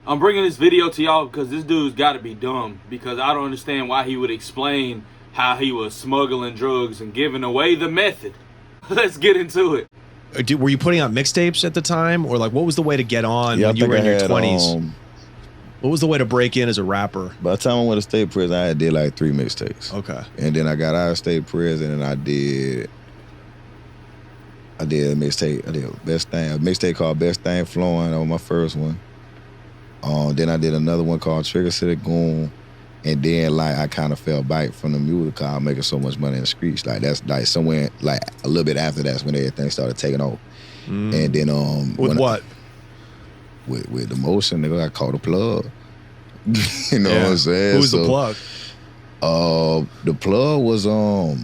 I'm bringing this video to y'all because this dude's got to be dumb, because I don't understand why he would explain how he was smuggling drugs and giving away the method. Let's get into it. Were you putting out mixtapes at the time, or like what was the way to get on when you were in your 20s? What was the way to break in as a rapper? By the time I went to state prison, I did like 3 mixtapes. Okay. And then I got out of state prison and I did a mixtape. I did a mixtape called Best Thing Flowing. That was my first one. Then I did another one called Trigger City Goon. And then like I kind of fell back from the music because I was making so much money in the streets. Like that's like somewhere like a little bit after that's when everything started taking off. And then with what? With the motion, nigga, I called the plug. You know what I'm saying? Who was the plug? The plug was I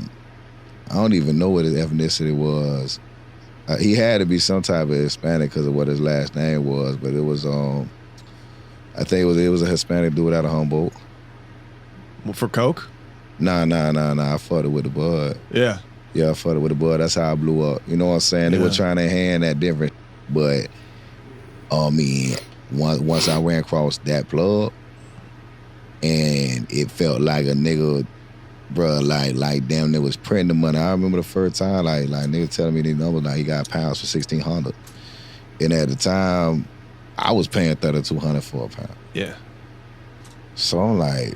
don't even know what his ethnicity was. He had to be some type of Hispanic because of what his last name was, but it was I think it was a Hispanic dude out of Humboldt. For coke? Nah. I fucked it with the bud. Yeah. Yeah, I fucked it with the bud. That's how I blew up. You know what I'm saying? They were trying to hand that different, but I mean, once I ran across that plug, and it felt like a nigga, bro, like damn, it was printing the money. I remember the first time, like nigga telling me these numbers, like he got pounds for $1,600, and at the time, I was paying $3,200 for a pound. Yeah. So I'm like,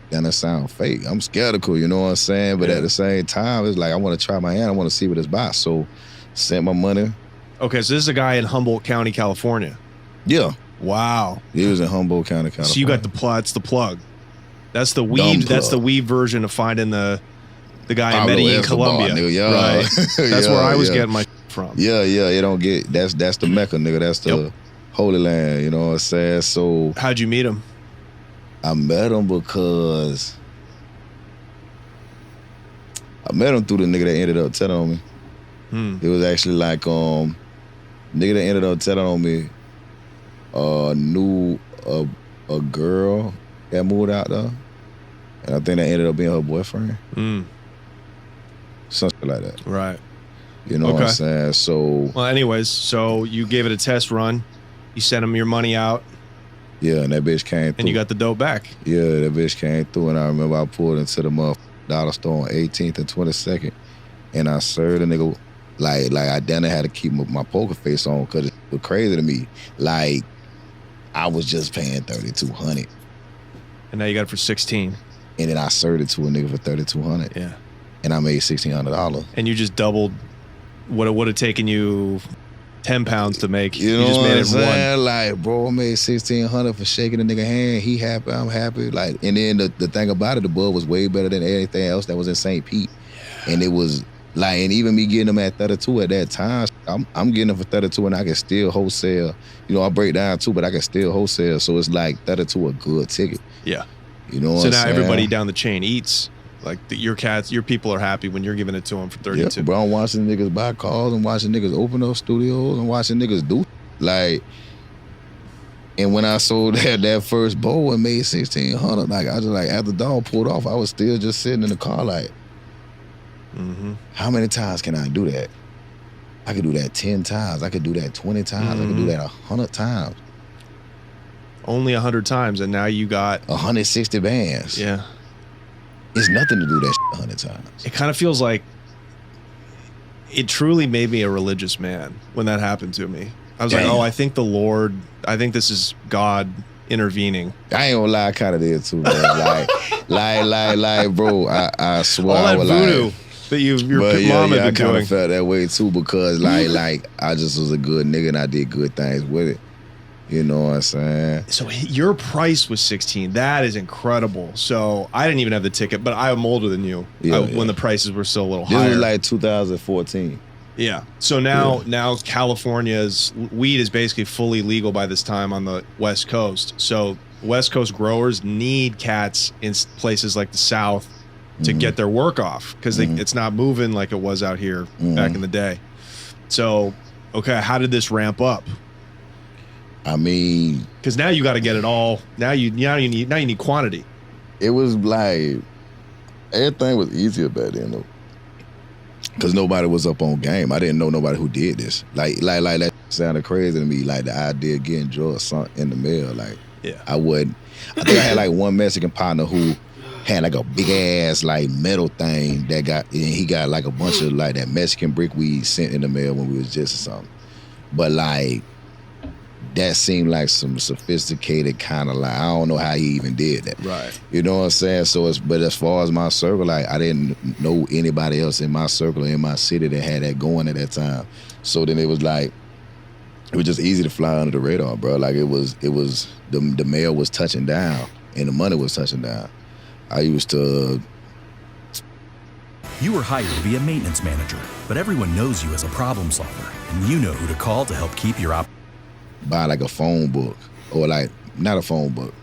that sound fake. I'm skeptical, you know what I'm saying? But at the same time, it's like I want to try my hand. I want to see what it's about. So sent my money. Okay, so this is a guy in Humboldt County, California. Yeah. Wow. He was in Humboldt County, California. So you got the plug. That's the plug. That's the weed. That's the weed version of finding the guy in Medellin, Colombia. Right. That's where I was getting my from. Yeah. It don't get. That's the Mecca, nigga. That's the Holy Land. You know what I'm saying? So how'd you meet him? I met him because through the nigga that ended up telling on me. It was actually like nigga that ended up telling on me knew a girl that moved out there, and I think that ended up being her boyfriend. Something like that. Right. You know what I'm saying? So well, anyways, so you gave it a test run. You sent him your money out. Yeah, and that bitch came through. And you got the dope back. Yeah, that bitch came through, and I remember I pulled into the dollar store on 18th and 22nd, and I served a nigga, like I done had to keep my poker face on because it was crazy to me. Like, I was just paying $3,200. And now you got it for $16. And then I served it to a nigga for $3,200. Yeah. And I made $1,600. And you just doubled what it would have taken you 10 pounds to make. You know just what made I'm it saying? one. Like, bro, I made $1,600 for shaking a nigga hand. He happy, I'm happy. Like, and then the thing about it, the bud was way better than anything else that was in St. Pete. And it was like, and even me getting them at 32 at that time, I'm getting them for 32 and I can still wholesale. You know, I break down too, but I can still wholesale. So it's like 32 a good ticket. Yeah. You know what so I'm now saying? everybody down the chain eats. Like your people are happy when you're giving it to them for 32. Yeah, bro, I'm watching niggas buy cars. I'm watching niggas open up studios. I'm watching niggas do like. And when I sold that first bowl and made $1,600, like I just like after the dog pulled off, I was still just sitting in the car like, how many times can I do that? I could do that 10 times. I could do that 20 times. I could do that 100 times. Only 100 times, and now you got 160 bands. Yeah. It's nothing to do that shit 100 times. It kind of feels like it truly made me a religious man when that happened to me. I was like, oh, I think the Lord, I think this is God intervening. I ain't gonna lie, I kind of did too, man. like, bro, I swear. All that voodoo that your mom had been I kind doing. of felt that way too because like I just was a good nigga and I did good things with it. You know what I'm saying? So your price was 16. That is incredible. So I didn't even have the ticket, but I'm older than you when the prices were still a little higher. This was like 2014. Yeah. So now California's weed is basically fully legal by this time on the West Coast. So West Coast growers need cats in places like the South to get their work off because it's not moving like it was out here back in the day. So, okay, how did this ramp up? I mean, because now you got to get it all. Now you need quantity. It was like everything was easier back then though, because nobody was up on game. I didn't know nobody who did this. Like that sounded crazy to me. Like the idea of getting drugs sunk in the mail. Like I wouldn't. I think I had like one Mexican partner who had like a big ass like metal thing that got, and he got like a bunch of like that Mexican brick weed sent in the mail when we was just or something. But like that seemed like some sophisticated kind of like, I don't know how he even did that. Right. You know what I'm saying? So but as far as my circle, like I didn't know anybody else in my circle or in my city that had that going at that time. So then it was just easy to fly under the radar, bro. Like it was the mail was touching down and the money was touching down. I used to. You were hired to be a maintenance manager, but everyone knows you as a problem solver, and you know who to call to help keep your buy like a phone book, or like not a phone book,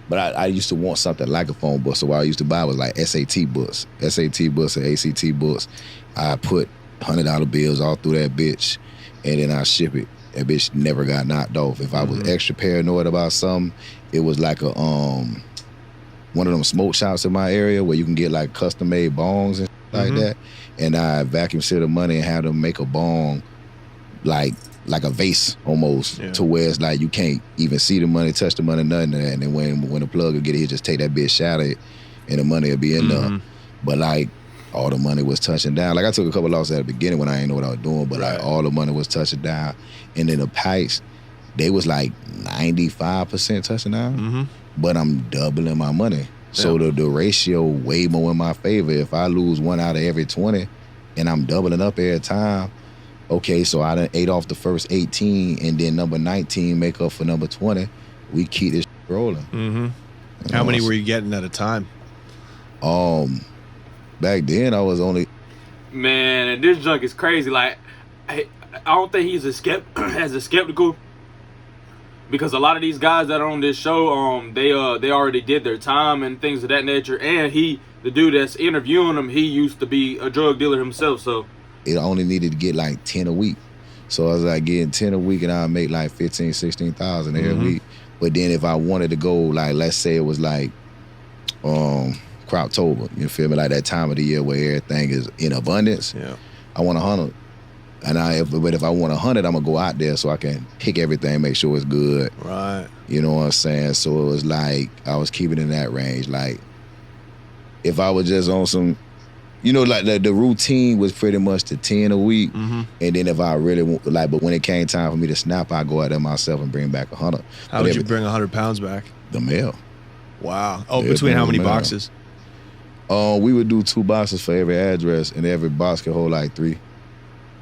but I used to want something like a phone book. So what I used to buy was like SAT books and ACT books. I put $100 bills all through that bitch, and then I ship it. That bitch never got knocked off. If I was extra paranoid about something, it was like a one of them smoke shops in my area where you can get like custom made bongs and like that. And I vacuum seal the money and have them make a bong like a vase almost, to where it's like you can't even see the money, touch the money, nothing of that. And then when the plug will get it, he'll just take that bitch, shatter it, and the money will be in there. But like all the money was touching down. Like I took a couple losses at the beginning when I didn't know what I was doing, but like all the money was touching down. And then the pipes, they was like 95% touching down, but I'm doubling my money. So the ratio way more in my favor. If I lose 1 out of every 20 and I'm doubling up every time, okay, so I done ate off the first 18 and then number 19 make up for number 20. We keep this rolling. How many were you getting at a time? Back then I was only. Man, and this junk is crazy. Like, I don't think he's as skeptical, because a lot of these guys that are on this show, they already did their time and things of that nature. And the dude that's interviewing him, he used to be a drug dealer himself. So it only needed to get like 10 a week. So I was like getting 10 a week and I'd make like 15, 16,000 every week. But then if I wanted to go, like, let's say it was like Croptober, you feel me? Like that time of the year where everything is in abundance. I want 100. But if I want 100, I'm gonna go out there so I can pick everything, make sure it's good. Right. You know what I'm saying? So it was like I was keeping in that range. Like if I was just on some, you know, like the routine was pretty much the 10 a week. And then if I really want, like, but when it came time for me to snap, I go out there myself and bring back 100. How would you bring 100 pounds back? The mail. Wow. Oh, between how many boxes? We would do 2 boxes for every address, and every box could hold like 3.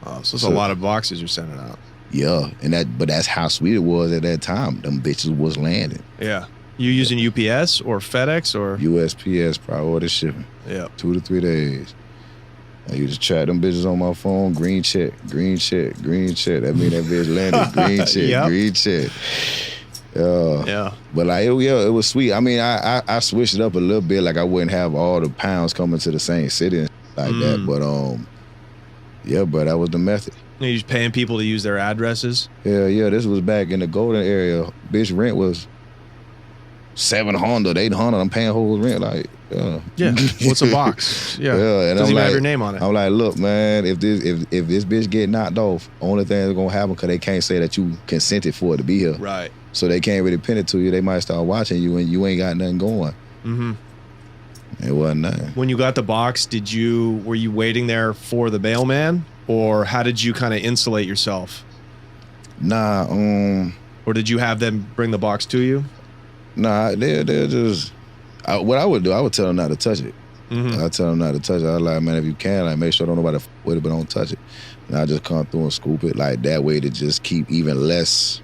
Oh, so it's a lot of boxes you're sending out. Yeah, but that's how sweet it was at that time. Them bitches was landing. Yeah. You using UPS or FedEx or? USPS priority shipping. Yeah. 2 to 3 days. I used to track them bitches on my phone. Green check, green check, green check. That mean that bitch landed. Green check, green check. Yeah. But like, it was sweet. I mean, I switched it up a little bit. Like I wouldn't have all the pounds coming to the same city and like that. But yeah, bro, that was the method. You just paying people to use their addresses? Yeah. This was back in the Golden area. Bitch, rent was $700, $800. I'm paying whole rent. Like, yeah. What's a box? Yeah. And doesn't even have your name on it. I'm like, look, man, if this bitch get knocked off, only thing that's gonna happen because they can't say that you consented for it to be here. Right. So they can't really pin it to you. They might start watching you and you ain't got nothing going. It wasn't nothing. When you got the box, were you waiting there for the mailman, or how did you kind of insulate yourself? Nah, or did you have them bring the box to you? Nah, they're just. What I would do, I would tell them not to touch it. I tell them not to touch it. I was like, man, if you can, like, make sure don't nobody with it, but don't touch it. And I just come through and scoop it like that way to just keep even less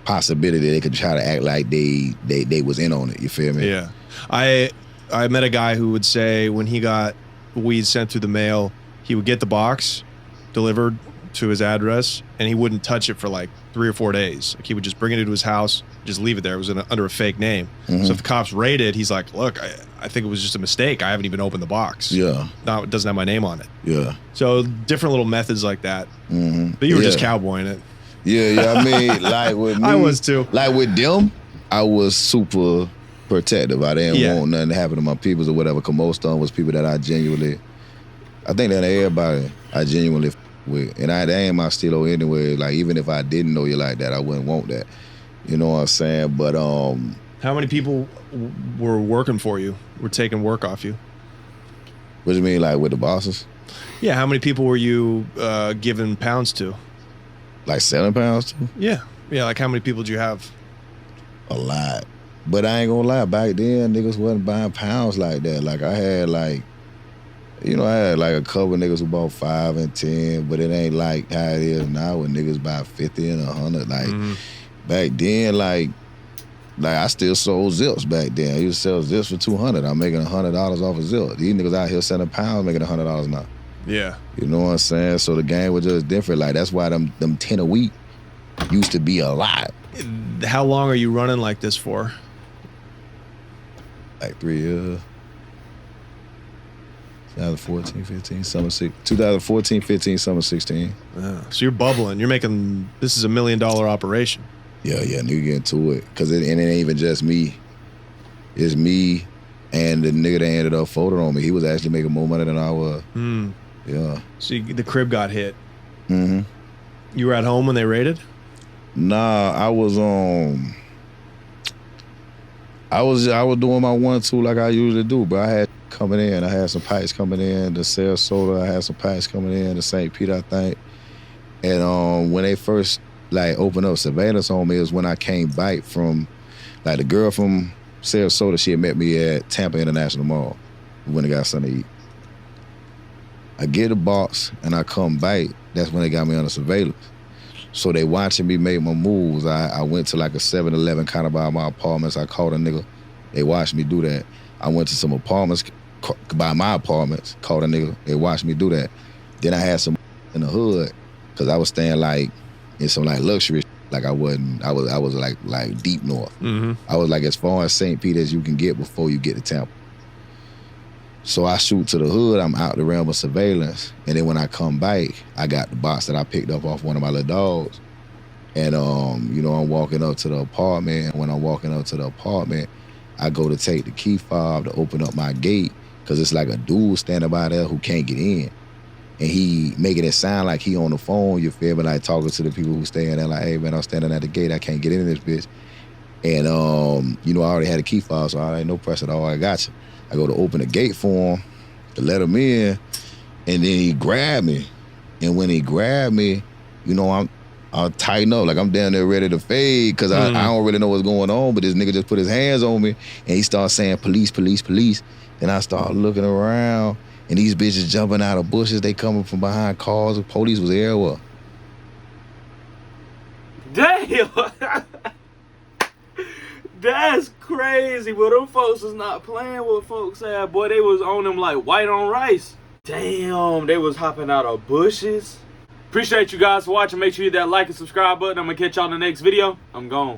possibility they could try to act like they was in on it. You feel me? Yeah. I met a guy who would say when he got weed sent through the mail, he would get the box delivered to his address and he wouldn't touch it for like 3 or 4 days. Like he would just bring it into his house, just leave it there. It was under a fake name. So if the cops raided, he's like, look, I think it was just a mistake. I haven't even opened the box. Yeah. No, it doesn't have my name on it. Yeah. So different little methods like that. But you were just cowboying it. Yeah. I mean, like with me, I was too. Like with them, I was super protective. I didn't want nothing to happen to my peoples or whatever. Cause most of them was people that I think that everybody I genuinely with. And that ain't my stilo anyway. Like, even if I didn't know you like that, I wouldn't want that. You know what I'm saying? But how many people were working for you? Were taking work off you? What do you mean, like with the bosses? Yeah, how many people were you giving pounds to? Like selling pounds to? Yeah. Yeah, like how many people did you have? A lot. But I ain't gonna lie, back then niggas wasn't buying pounds like that. Like I had like, you know, I had like a couple niggas who bought 5 and 10, but it ain't like how it is now when niggas buy 50 and 100. Like back then, like I still sold zips back then. I used to sell zips for 200. I'm making $100 off a zip. These niggas out here selling pounds making $100 now. Yeah. You know what I'm saying? So the game was just different. Like that's why them 10 a week used to be a lot. How long are you running like this for? Like 3 years. 2014, 15, summer 2014, 15, summer 16. So you're bubbling. You're making, this is $1 million operation. Yeah, nigga get into it. Cause it ain't even just me. It's me and the nigga that ended up folding on me. He was actually making more money than I was. Yeah. So the crib got hit. Mm-hmm. You were at home when they raided? Nah, I was doing my 1-2 like I usually do, but I had coming in. I had some pipes coming in to Sarasota. I had some pipes coming in to St. Peter, I think. And when they first like opened up surveillance on me is when I came back from, like the girl from Sarasota, she had met me at Tampa International Mall when I got something to eat. I get a box and I come back. That's when they got me under surveillance. So they watching me make my moves. I went to like a 7-Eleven kind of by my apartments. I called a nigga. They watched me do that. I went to some apartments by my apartments, called a nigga. They watched me do that. Then I had some in the hood because I was staying like in some like luxury. Like I was like deep north. I was like as far as St. Peter as you can get before you get to Tampa. So I shoot to the hood, I'm out the realm of surveillance. And then when I come back, I got the box that I picked up off one of my little dogs. And, you know, I'm walking up to the apartment. And when I'm walking up to the apartment, I go to take the key fob to open up my gate because it's like a dude standing by there who can't get in. And he making it sound like he on the phone, you feel me, like talking to the people who stay in there like, hey, man, I'm standing at the gate. I can't get in this bitch. And, you know, I already had a key fob, so I ain't no pressure at all. I got you. I go to open the gate for him to let him in, and then he grabbed me. And when he grabbed me, you know, I'm tighten up, like I'm down there ready to fade because I don't really know what's going on, but this nigga just put his hands on me, and he starts saying, police, police, police. Then I start looking around, and these bitches jumping out of bushes. They coming from behind cars. The police was everywhere. Damn! That's crazy. But them folks was not playing with folks at. Boy, they was on them like white on rice. Damn, they was hopping out of bushes. Appreciate you guys for watching. Make sure you hit that like and subscribe button. I'm gonna catch y'all in the next video. I'm gone.